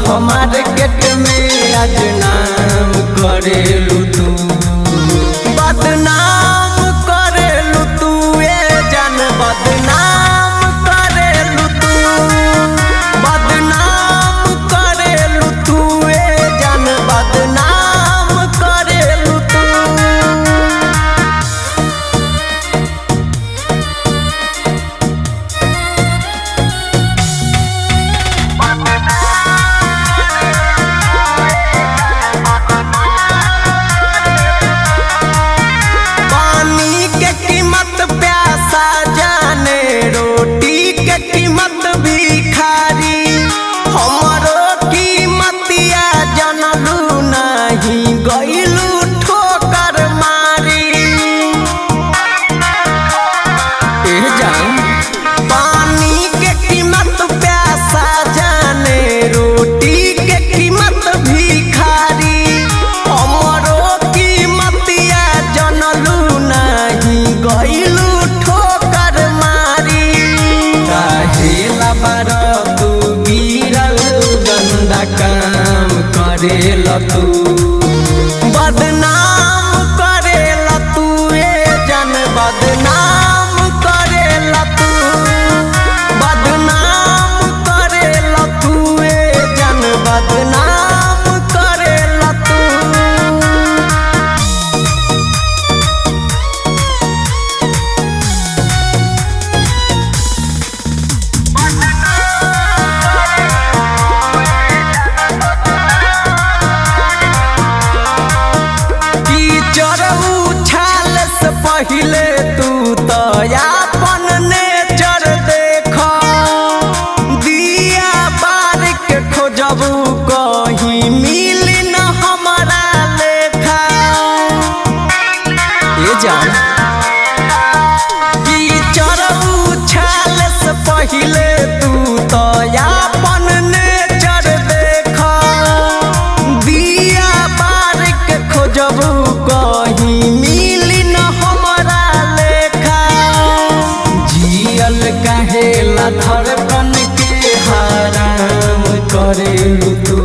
हमारे गेट में आज नाम करेलू तू, बदनाम करेलू तू, ए जान बदनाम करेलू तू, बदनाम करेलू तू, ए जान बदनाम करेलू तू। काम करेला तू, बदनाम करेला तू, ए जान बदनाम करेला तू, बदनाम करेला तू, ए जान बदनाम करेला तू। पहिले तू तो अपन नेचर देख, दिया बार के खोजबू कहीं मिली न हमारा लेखा, ये जान चढ़ू छाल से पहिले तू तो अपन नेचर देख, दिया बार के खोजबू कहीं कहेला धड़कन के हराम करेलू तू।